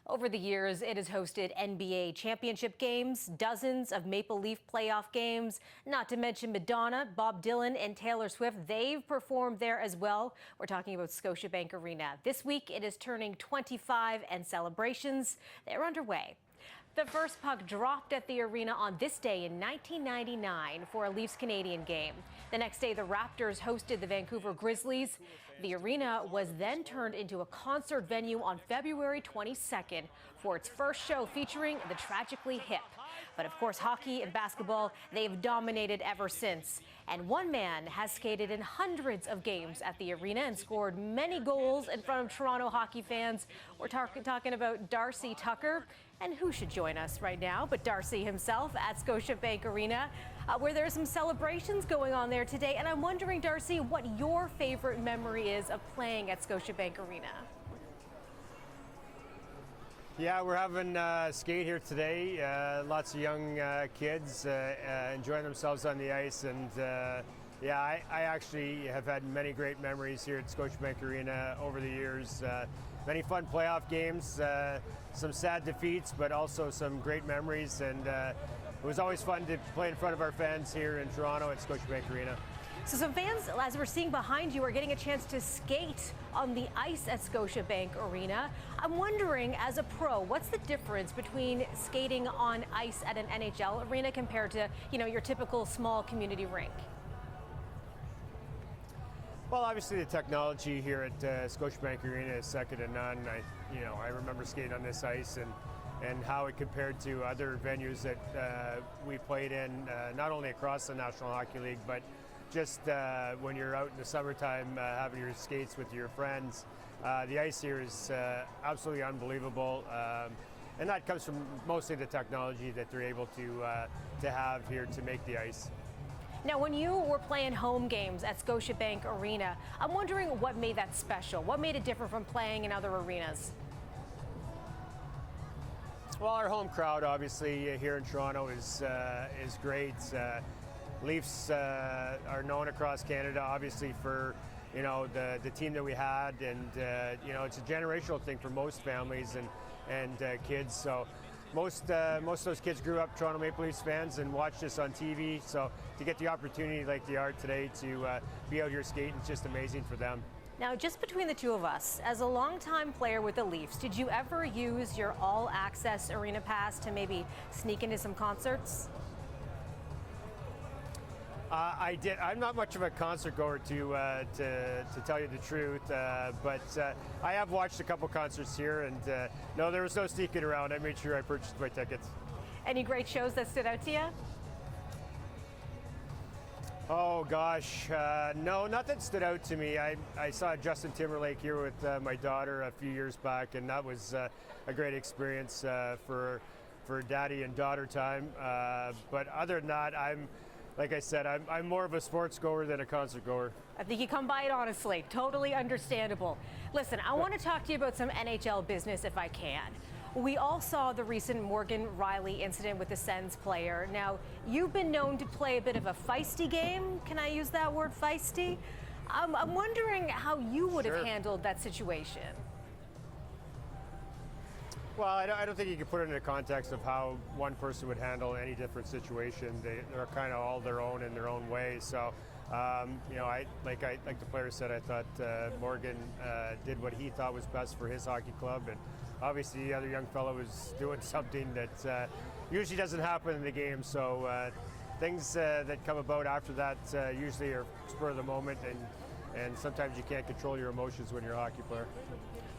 Over the years, it has hosted NBA championship games, dozens of Maple Leaf playoff games, not to mention Madonna, Bob Dylan, and Taylor Swift. They've performed there as well. We're talking about Scotiabank Arena. This week, it is turning 25 and celebrations, they're underway. The first puck dropped at the arena on this day in 1999 for a Leafs-Canadian game. The next day, the Raptors hosted the Vancouver Grizzlies. The arena was then turned into a concert venue on February 22nd for its first show featuring the Tragically Hip. But of course, hockey and basketball, they've dominated ever since. And one man has skated in hundreds of games at the arena and scored many goals in front of Toronto hockey fans. We're talking about Darcy Tucker. And who should join us right now but Darcy himself at Scotiabank Arena, where there are some celebrations going on there today. And I'm wondering, Darcy, what your favorite memory is of playing at Scotiabank Arena. Yeah, we're having skate here today. Lots of young kids enjoying themselves on the ice. And yeah, I actually have had many great memories here at Scotiabank Arena over the years. Many fun playoff games, some sad defeats, but also some great memories. And it was always fun to play in front of our fans here in Toronto at Scotiabank Arena. So some fans, as we're seeing behind you, are getting a chance to skate on the ice at Scotiabank Arena. I'm wondering, as a pro, what's the difference between skating on ice at an NHL arena compared to, your typical small community rink? Well, obviously the technology here at Scotiabank Arena is second to none. I remember skating on this ice and how it compared to other venues that we played in, not only across the National Hockey League, but just when you're out in the summertime having your skates with your friends. The ice here is absolutely unbelievable. And that comes from mostly the technology that they're able to have here to make the ice. Now, when you were playing home games at Scotiabank Arena, I'm wondering what made that special? What made it different from playing in other arenas? Well, our home crowd, obviously, here in Toronto is great. Leafs are known across Canada, obviously, for the team that we had, and it's a generational thing for most families and kids. So most of those kids grew up Toronto Maple Leafs fans and watched us on TV. So to get the opportunity like they are today to be out here skating, it's just amazing for them. Now, just between the two of us, as a longtime player with the Leafs, did you ever use your all-access arena pass to maybe sneak into some concerts? I did. I'm not much of a concert goer, to tell you the truth, but I have watched a couple concerts here, and no, there was no sneaking around. I made sure I purchased my tickets. Any great shows that stood out to you? Oh gosh, no, not that stood out to me. I saw Justin Timberlake here with my daughter a few years back, and that was a great experience for daddy and daughter time. But other than that, like I said, I'm more of a sports goer than a concert goer. I think you come by it honestly. Totally understandable. Listen, I want to talk to you about some NHL business if I can. We all saw the recent Morgan Riley incident with the Sens player. Now, you've been known to play a bit of a feisty game. Can I use that word, feisty? I'm wondering how you would have handled that situation. Well, I don't think you can put it in the context of how one person would handle any different situation. They're kind of all their own in their own way. So, like the player said, I thought Morgan did what he thought was best for his hockey club, and obviously the other young fellow was doing something that usually doesn't happen in the game. So things that come about after that usually are spur of the moment, and sometimes you can't control your emotions when you're a hockey player.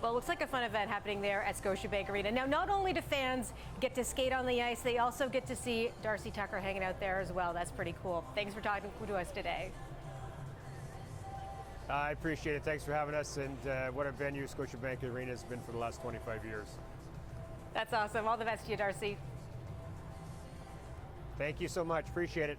Well, it looks like a fun event happening there at Scotiabank Arena. Now, not only do fans get to skate on the ice, they also get to see Darcy Tucker hanging out there as well. That's pretty cool. Thanks for talking to us today. I appreciate it. Thanks for having us, and what a venue Scotiabank Arena has been for the last 25 years. That's awesome. All the best to you, Darcy. Thank you so much. Appreciate it.